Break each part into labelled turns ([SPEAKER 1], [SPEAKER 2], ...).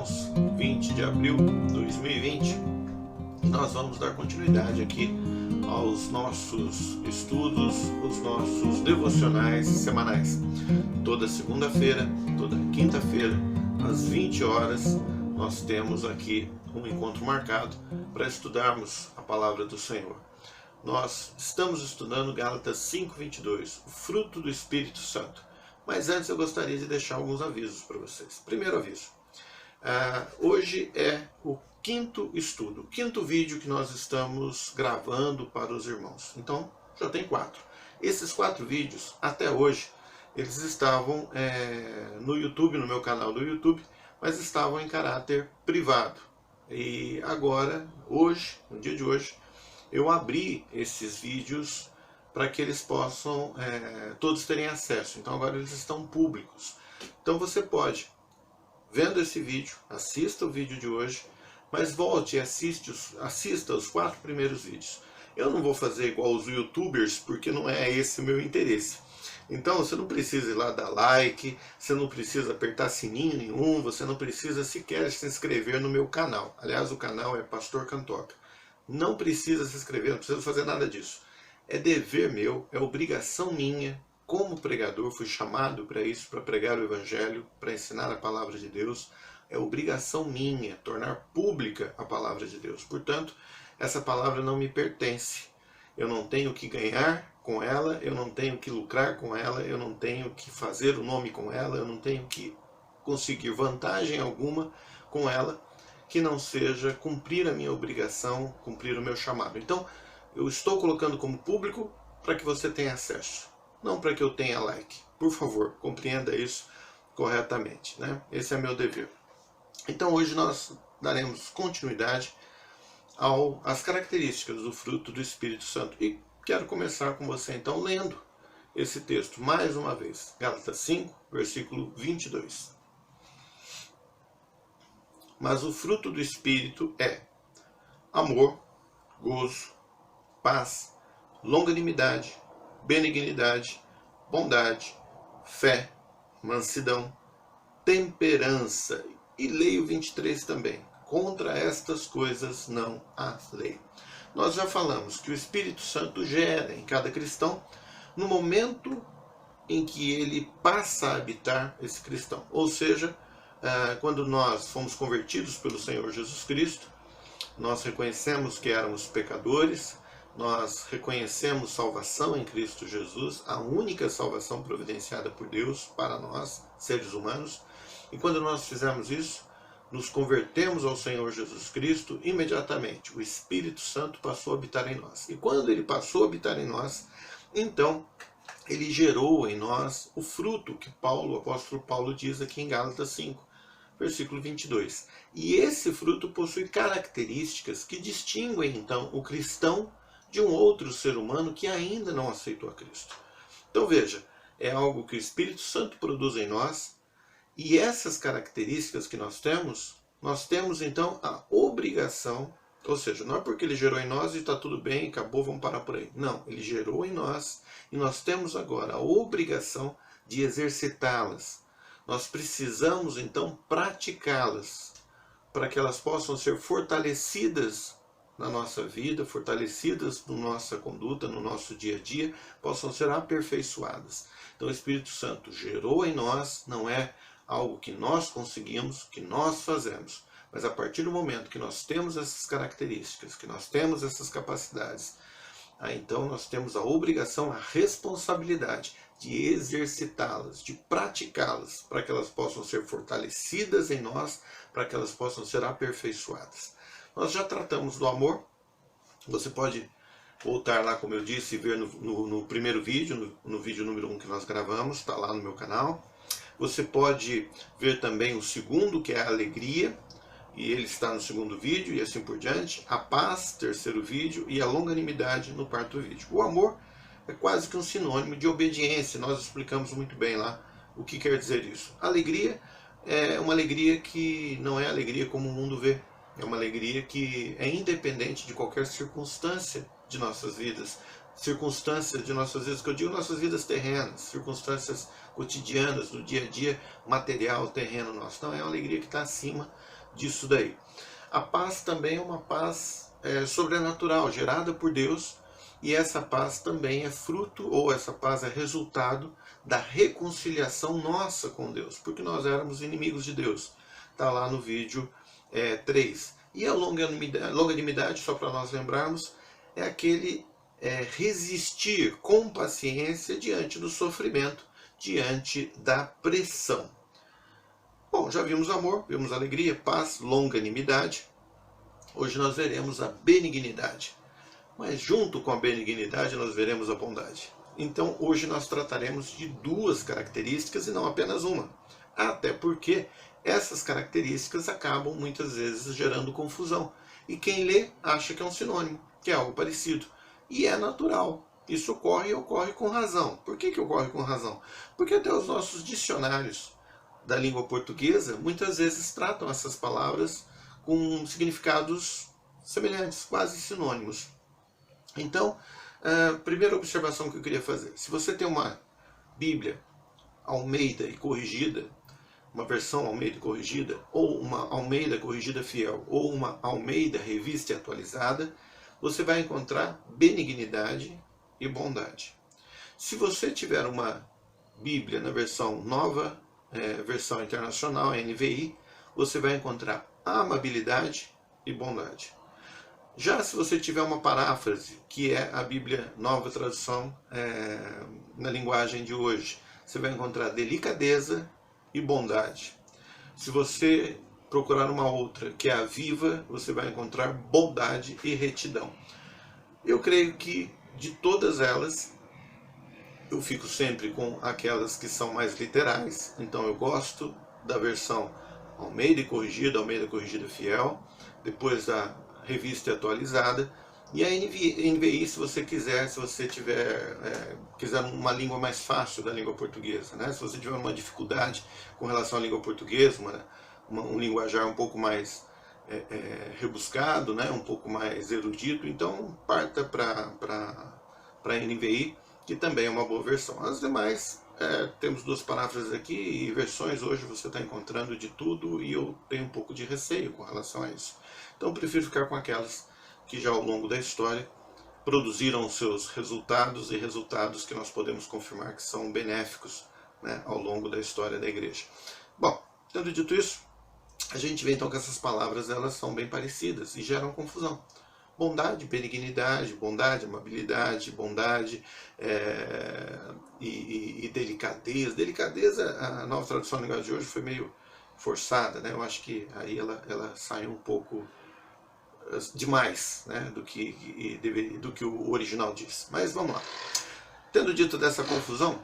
[SPEAKER 1] irmãos, 20 de abril de 2020, e nós vamos dar continuidade aqui aos nossos estudos, os nossos devocionais semanais. Toda segunda-feira, toda quinta-feira, às 20 horas, nós temos aqui um encontro marcado para estudarmos a palavra do Senhor. Nós estamos estudando Gálatas 5:22, o fruto do Espírito Santo. Mas antes eu gostaria de deixar alguns avisos para vocês. Primeiro aviso, hoje é o quinto estudo, o quinto vídeo que nós estamos gravando para os irmãos. Então, já tem 4. Esses 4 vídeos, até hoje, eles estavam no YouTube, no meu canal do YouTube, mas estavam em caráter privado. E agora, hoje, no dia de hoje, eu abri esses vídeos para que eles possam todos terem acesso. Então agora eles estão públicos. Então você pode, vendo esse vídeo, assista o vídeo de hoje, mas volte e assista os 4 primeiros vídeos. Eu não vou fazer igual os youtubers, porque não é esse o meu interesse. Então você não precisa ir lá dar like, você não precisa apertar sininho nenhum, você não precisa sequer se inscrever no meu canal. Aliás, o canal é Pastor Cantoca. Não precisa se inscrever, não precisa fazer nada disso. É dever meu, é obrigação minha, como pregador, fui chamado para isso, para pregar o Evangelho, para ensinar a palavra de Deus. É obrigação minha tornar pública a palavra de Deus. Portanto, essa palavra não me pertence. Eu não tenho que ganhar com ela, eu não tenho que lucrar com ela, eu não tenho que fazer o nome com ela, eu não tenho que conseguir vantagem alguma com ela, que não seja cumprir a minha obrigação, cumprir o meu chamado. Então, eu estou colocando como público para que você tenha acesso, não para que eu tenha like. Por favor, compreenda isso corretamente, né? Esse é meu dever. Então hoje nós daremos continuidade às características do fruto do Espírito Santo. E quero começar com você então lendo esse texto mais uma vez. Gálatas 5, versículo 22. Mas o fruto do Espírito é amor, gozo, paz, longanimidade, benignidade, bondade, fé, mansidão, temperança. E leio 23 também. Contra estas coisas não há lei. Nós já falamos que o Espírito Santo gera em cada cristão no momento em que ele passa a habitar esse cristão. Ou seja, quando nós fomos convertidos pelo Senhor Jesus Cristo, nós reconhecemos que éramos pecadores, nós reconhecemos salvação em Cristo Jesus, a única salvação providenciada por Deus para nós, seres humanos. E quando nós fizemos isso, nos convertemos ao Senhor Jesus Cristo, imediatamente o Espírito Santo passou a habitar em nós. E quando ele passou a habitar em nós, então ele gerou em nós o fruto que o apóstolo Paulo diz aqui em Gálatas 5, versículo 22. E esse fruto possui características que distinguem então o cristão de um outro ser humano que ainda não aceitou a Cristo. Então veja, é algo que o Espírito Santo produz em nós, e essas características que nós temos então a obrigação, ou seja, não é porque ele gerou em nós e está tudo bem, acabou, vamos parar por aí. Não, ele gerou em nós e nós temos agora a obrigação de exercitá-las. Nós precisamos então praticá-las para que elas possam ser fortalecidas na nossa vida, fortalecidas na nossa conduta, no nosso dia a dia, possam ser aperfeiçoadas. Então o Espírito Santo gerou em nós, não é algo que nós conseguimos, que nós fazemos, mas a partir do momento que nós temos essas características, que nós temos essas capacidades, então nós temos a obrigação, a responsabilidade de exercitá-las, de praticá-las, para que elas possam ser fortalecidas em nós, para que elas possam ser aperfeiçoadas. Nós já tratamos do amor, você pode voltar lá, como eu disse, e ver no primeiro vídeo, no vídeo número 1 que nós gravamos, está lá no meu canal. Você pode ver também o segundo, que é a alegria, e ele está no segundo vídeo, e assim por diante. A paz, terceiro vídeo, e a longanimidade no quarto vídeo. O amor é quase que um sinônimo de obediência, nós explicamos muito bem lá o que quer dizer isso. A alegria é uma alegria que não é alegria como o mundo vê. É uma alegria que é independente de qualquer circunstância de nossas vidas. Circunstâncias de nossas vidas, que eu digo nossas vidas terrenas, circunstâncias cotidianas, do dia a dia, material, terreno nosso. Não, é uma alegria que está acima disso daí. A paz também é uma paz sobrenatural, gerada por Deus, e essa paz também é fruto, ou essa paz é resultado da reconciliação nossa com Deus, porque nós éramos inimigos de Deus. Está lá no vídeo 3. E a longanimidade, só para nós lembrarmos, é aquele resistir com paciência diante do sofrimento, diante da pressão. Bom, já vimos amor, vimos alegria, paz, longanimidade. Hoje nós veremos a benignidade. Mas junto com a benignidade nós veremos a bondade. Então hoje nós trataremos de duas características e não apenas uma. Até porque essas características acabam muitas vezes gerando confusão. E quem lê acha que é um sinônimo, que é algo parecido. E é natural. Isso ocorre e ocorre com razão. Por que ocorre com razão? Porque até os nossos dicionários da língua portuguesa muitas vezes tratam essas palavras com significados semelhantes, quase sinônimos. Então, a primeira observação que eu queria fazer: se você tem uma Bíblia Almeida e corrigida, uma versão Almeida e corrigida, ou uma Almeida corrigida fiel, ou uma Almeida revista e atualizada, você vai encontrar benignidade e bondade. Se você tiver uma Bíblia na versão nova, versão internacional, NVI, você vai encontrar amabilidade e bondade. Já se você tiver uma paráfrase, que é a Bíblia Nova Tradução na linguagem de hoje, você vai encontrar delicadeza e bondade. Se você procurar uma outra, que é a Viva, você vai encontrar bondade e retidão. Eu creio que de todas elas, eu fico sempre com aquelas que são mais literais. Então eu gosto da versão Almeida corrigida fiel, depois da revista atualizada, e a NVI, se você quiser, se você quiser uma língua mais fácil da língua portuguesa, né? Se você tiver uma dificuldade com relação à língua portuguesa, um linguajar um pouco mais rebuscado, né? Um pouco mais erudito, então parta para a NVI, que também é uma boa versão. As demais, temos duas paráfrases aqui, e versões hoje você está encontrando de tudo, e eu tenho um pouco de receio com relação a isso. Então eu prefiro ficar com aquelas que já ao longo da história produziram seus resultados, e resultados que nós podemos confirmar que são benéficos, né, ao longo da história da igreja. Bom, tendo dito isso, a gente vê então que essas palavras elas são bem parecidas e geram confusão. Bondade, benignidade, bondade, amabilidade, bondade e delicadeza. Delicadeza, a nova tradução da linguagem de hoje foi meio forçada, né? Eu acho que aí ela saiu um pouco demais, né, do que o original diz. Mas vamos lá. Tendo dito dessa confusão,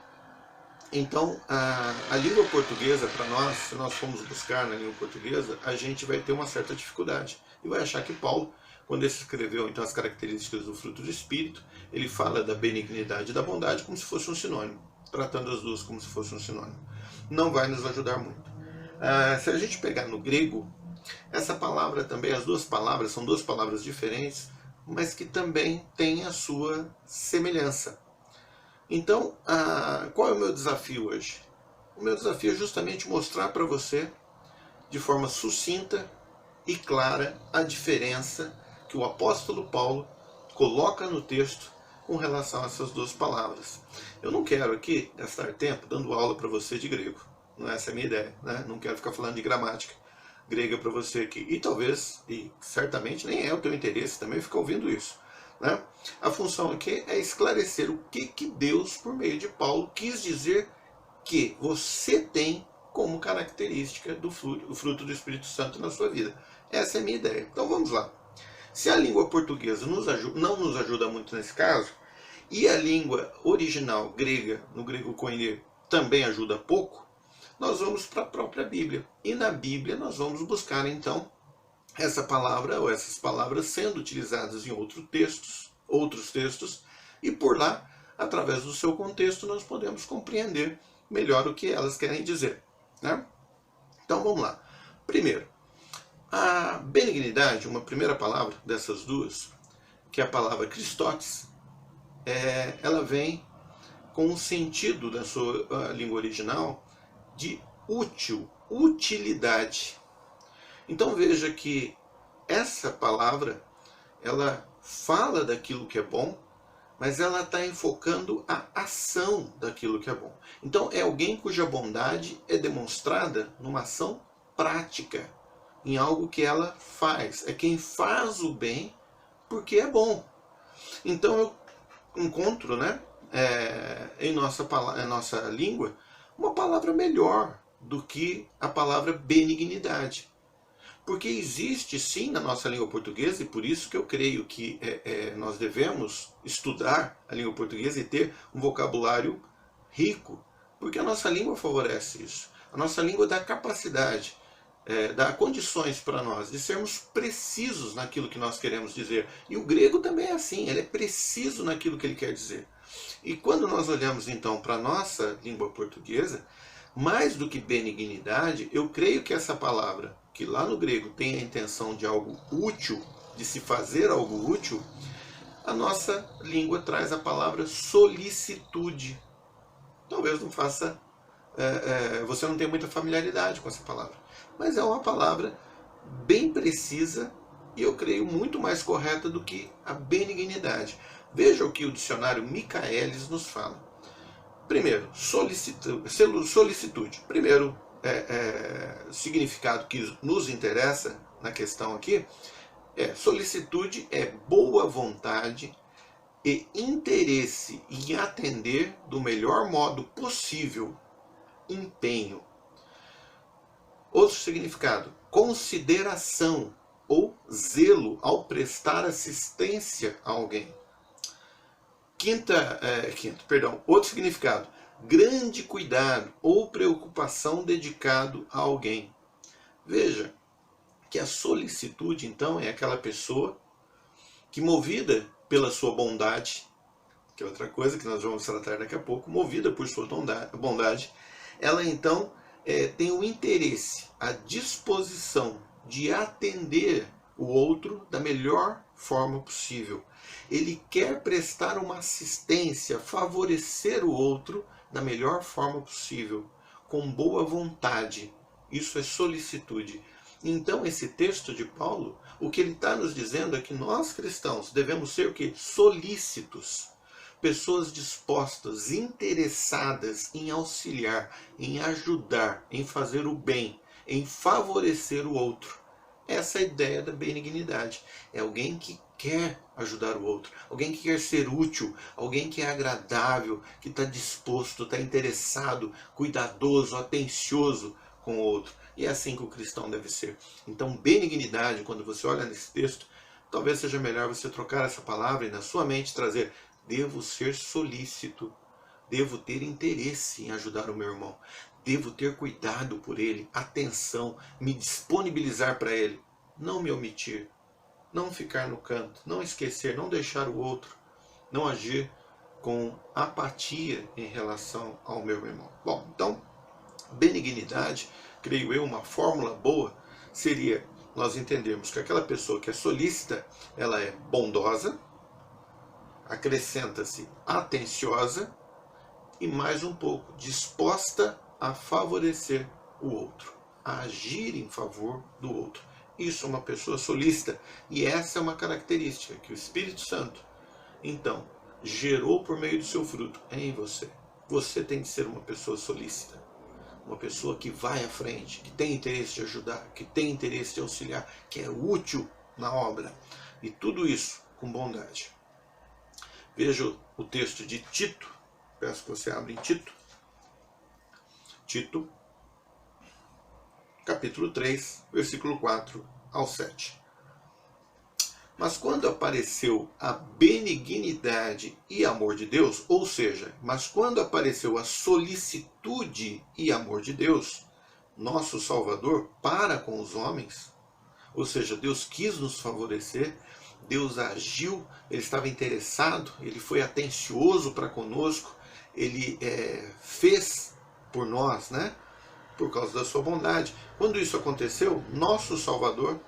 [SPEAKER 1] então a língua portuguesa, para nós, se nós formos buscar na língua portuguesa, a gente vai ter uma certa dificuldade e vai achar que Paulo, quando ele escreveu então as características do fruto do Espírito, ele fala da benignidade e da bondade como se fosse um sinônimo, tratando as duas como se fosse um sinônimo. Não vai nos ajudar muito. Se a gente pegar no grego, essa palavra também, as duas palavras são duas palavras diferentes, mas que também têm a sua semelhança. Então, qual é o meu desafio hoje? O meu desafio é justamente mostrar para você, de forma sucinta e clara, a diferença que o apóstolo Paulo coloca no texto com relação a essas duas palavras. Eu não quero aqui gastar tempo dando aula para você de grego. Não é essa a minha ideia, né? Não quero ficar falando de gramática grega para você aqui. E talvez, e certamente nem é o teu interesse também ficar ouvindo isso, né? A função aqui é esclarecer o que Deus, por meio de Paulo, quis dizer que você tem como característica do fruto do Espírito Santo na sua vida. Essa é a minha ideia. Então vamos lá. Se a língua portuguesa não nos ajuda muito nesse caso, e a língua original grega, no grego koine, também ajuda pouco, nós vamos para a própria Bíblia. E na Bíblia nós vamos buscar então essa palavra ou essas palavras sendo utilizadas em outros textos, e por lá, através do seu contexto, nós podemos compreender melhor o que elas querem dizer, né? Então vamos lá. Primeiro, a benignidade, uma primeira palavra dessas duas, que é a palavra Christotes, ela vem com um sentido da sua língua original de útil, utilidade. Então veja que essa palavra, ela fala daquilo que é bom, mas ela está enfocando a ação daquilo que é bom. Então é alguém cuja bondade é demonstrada numa ação prática, em algo que ela faz. É quem faz o bem porque é bom. Então eu encontro, né, em nossa língua, uma palavra melhor do que a palavra benignidade. Porque existe sim na nossa língua portuguesa, e por isso que eu creio que nós devemos estudar a língua portuguesa e ter um vocabulário rico, porque a nossa língua favorece isso. A nossa língua dá capacidade, dá condições para nós de sermos precisos naquilo que nós queremos dizer. E o grego também é assim, ele é preciso naquilo que ele quer dizer. E quando nós olhamos então para a nossa língua portuguesa, mais do que benignidade, eu creio que essa palavra, que lá no grego tem a intenção de algo útil, de se fazer algo útil, a nossa língua traz a palavra solicitude. Talvez não faça, você não tenha muita familiaridade com essa palavra, mas é uma palavra bem precisa e eu creio muito mais correta do que a benignidade. Veja o que o dicionário Michaelis nos fala. Primeiro, solicitude. Primeiro, significado que nos interessa na questão aqui solicitude é boa vontade e interesse em atender do melhor modo possível, empenho. Outro significado, consideração ou zelo ao prestar assistência a alguém. Outro significado, grande cuidado ou preocupação dedicado a alguém. Veja que a solicitude, então, é aquela pessoa que, movida pela sua bondade, que é outra coisa que nós vamos tratar daqui a pouco, movida por sua bondade, ela então tem o interesse, a disposição de atender o outro da melhor forma possível. Ele quer prestar uma assistência, favorecer o outro da melhor forma possível, com boa vontade. Isso é solicitude. Então, esse texto de Paulo, o que ele está nos dizendo é que nós cristãos devemos ser o quê? Solícitos. Pessoas dispostas, interessadas em auxiliar, em ajudar, em fazer o bem, em favorecer o outro. Essa é a ideia da benignidade. É alguém que quer ajudar o outro, alguém que quer ser útil, alguém que é agradável, que está disposto, está interessado, cuidadoso, atencioso com o outro. E é assim que o cristão deve ser. Então, benignidade, quando você olha nesse texto, talvez seja melhor você trocar essa palavra e na sua mente trazer: devo ser solícito, devo ter interesse em ajudar o meu irmão, devo ter cuidado por ele, atenção, me disponibilizar para ele, não me omitir, não ficar no canto, não esquecer, não deixar o outro, não agir com apatia em relação ao meu irmão. Bom, então, benignidade, creio eu, uma fórmula boa seria nós entendermos que aquela pessoa que é solícita, ela é bondosa, acrescenta-se atenciosa e mais um pouco disposta a favorecer o outro, a agir em favor do outro. Isso é uma pessoa solícita e essa é uma característica que o Espírito Santo, então, gerou por meio do seu fruto em você. Você tem que ser uma pessoa solícita, uma pessoa que vai à frente, que tem interesse de ajudar, que tem interesse de auxiliar, que é útil na obra. E tudo isso com bondade. Veja o texto de Tito. Peço que você abra em Tito. Tito, capítulo 3, versículo 4 ao 7. Mas quando apareceu a benignidade e amor de Deus, ou seja, mas quando apareceu a solicitude e amor de Deus, nosso Salvador, para com os homens, ou seja, Deus quis nos favorecer, Deus agiu, Ele estava interessado, Ele foi atencioso para conosco, Ele fez por nós, né? Por causa da sua bondade. Quando isso aconteceu, nosso Salvador,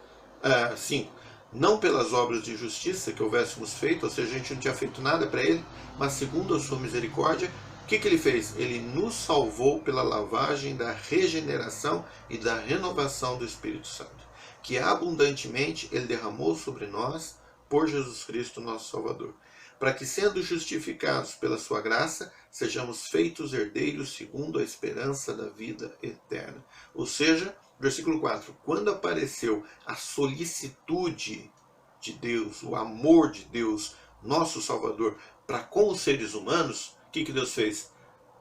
[SPEAKER 1] 5, não pelas obras de justiça que houvéssemos feito, ou seja, a gente não tinha feito nada para Ele, mas segundo a sua misericórdia, o que Ele fez? Ele nos salvou pela lavagem da regeneração e da renovação do Espírito Santo. que abundantemente Ele derramou sobre nós por Jesus Cristo, nosso Salvador, para que, sendo justificados pela sua graça, sejamos feitos herdeiros segundo a esperança da vida eterna. Ou seja, versículo 4, quando apareceu a solicitude de Deus, o amor de Deus, nosso Salvador, para com os seres humanos, o que Deus fez?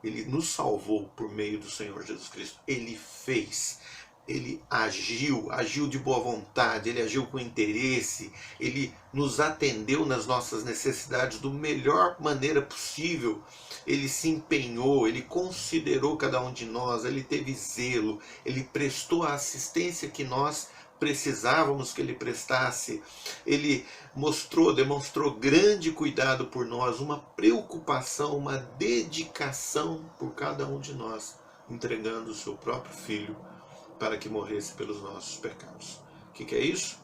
[SPEAKER 1] Ele nos salvou por meio do Senhor Jesus Cristo. Ele fez, ele agiu de boa vontade, ele agiu com interesse, ele nos atendeu nas nossas necessidades da melhor maneira possível. Ele se empenhou, ele considerou cada um de nós, ele teve zelo, ele prestou a assistência que nós precisávamos que ele prestasse. Ele demonstrou grande cuidado por nós, uma preocupação, uma dedicação por cada um de nós, entregando o seu próprio Filho para que morresse pelos nossos pecados. O que é isso?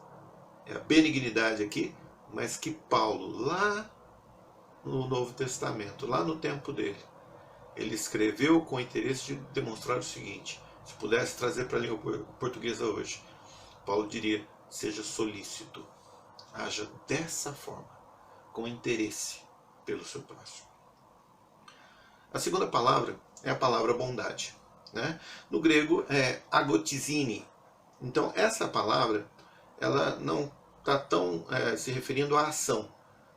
[SPEAKER 1] É a benignidade aqui, mas que Paulo, lá no Novo Testamento, lá no tempo dele, ele escreveu com o interesse de demonstrar o seguinte: se pudesse trazer para a língua portuguesa hoje, Paulo diria: seja solícito, haja dessa forma, com interesse pelo seu próximo. A segunda palavra é a palavra bondade, né? No grego é agotizine. Então essa palavra, ela não está tão se referindo à ação,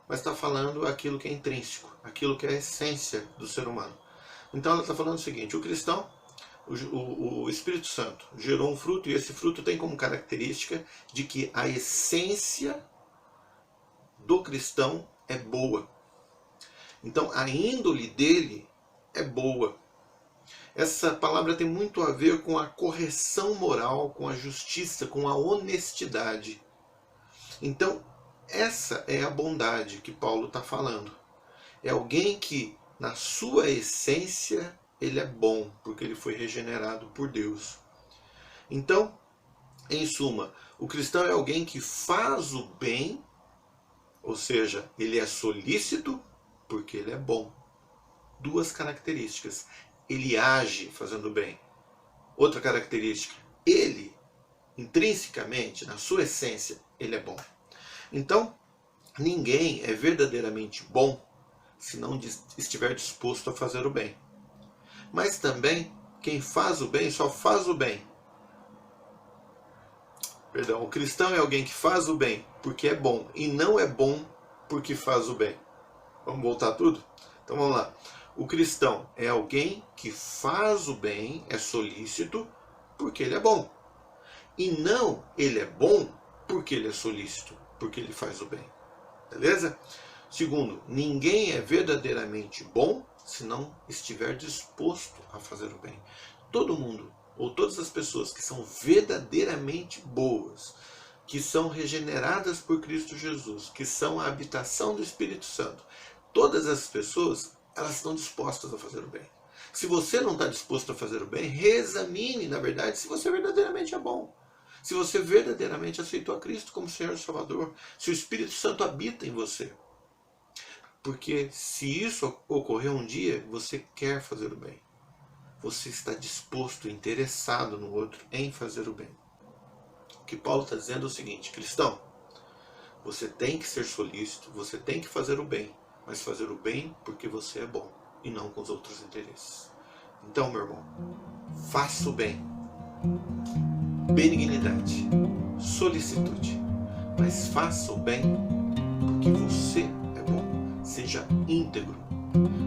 [SPEAKER 1] mas está falando aquilo que é intrínseco, aquilo que é a essência do ser humano. Então ela está falando o seguinte: o cristão, o Espírito Santo gerou um fruto, e esse fruto tem como característica de que a essência do cristão é boa. Então a índole dele é boa. Essa palavra tem muito a ver com a correção moral, com a justiça, com a honestidade. Então essa é a bondade que Paulo está falando. É alguém que, na sua essência, ele é bom, porque ele foi regenerado por Deus. Então, em suma, o cristão é alguém que faz o bem, ou seja, ele é solícito, porque ele é bom. Duas características. Ele age fazendo o bem. Outra característica, ele, intrinsecamente, na sua essência, ele é bom. Então, ninguém é verdadeiramente bom se não estiver disposto a fazer o bem. Mas também, quem faz o bem só faz o bem. Perdão, o cristão é alguém que faz o bem porque é bom, e não é bom porque faz o bem. Vamos voltar tudo? Então vamos lá. O cristão é alguém que faz o bem, é solícito, porque ele é bom. E não ele é bom porque ele é solícito, porque ele faz o bem. Beleza? Segundo, ninguém é verdadeiramente bom se não estiver disposto a fazer o bem. Todo mundo, ou todas as pessoas que são verdadeiramente boas, que são regeneradas por Cristo Jesus, que são a habitação do Espírito Santo, todas essas pessoas, elas estão dispostas a fazer o bem. Se você não está disposto a fazer o bem, reexamine, na verdade, se você verdadeiramente é bom. Se você verdadeiramente aceitou a Cristo como Senhor e Salvador, se o Espírito Santo habita em você. Porque se isso ocorrer um dia, você quer fazer o bem. Você está disposto, interessado no outro, em fazer o bem. O que Paulo está dizendo é o seguinte: cristão, você tem que ser solícito, você tem que fazer o bem, mas fazer o bem porque você é bom e não com os outros interesses. Então, meu irmão, faça o bem. Benignidade, solicitude, mas faça o bem porque você é bom. Seja íntegro.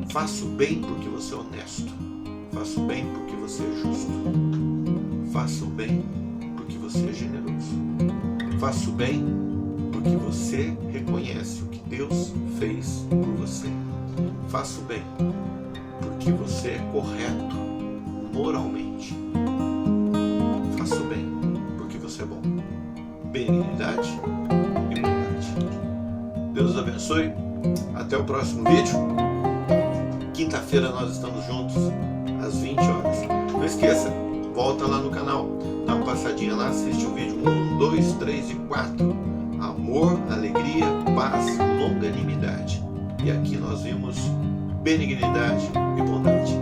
[SPEAKER 1] Faça o bem porque você é honesto. Faça o bem porque você é justo. Faça o bem porque você é generoso. Faça o bem porque você reconhece o que Deus fez por você. Faça o bem porque você é correto moralmente. Faça o bem porque você é bom. Benignidade e bondade. Deus os abençoe. Até o próximo vídeo. Quinta-feira nós estamos juntos às 20 horas. Não esqueça, volta lá no canal, dá uma passadinha lá, assiste o vídeo 1, 2, 3 e 4. Amor, alegria, paz, longanimidade. E aqui nós vimos benignidade e bondade.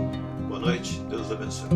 [SPEAKER 1] Boa noite, Deus abençoe.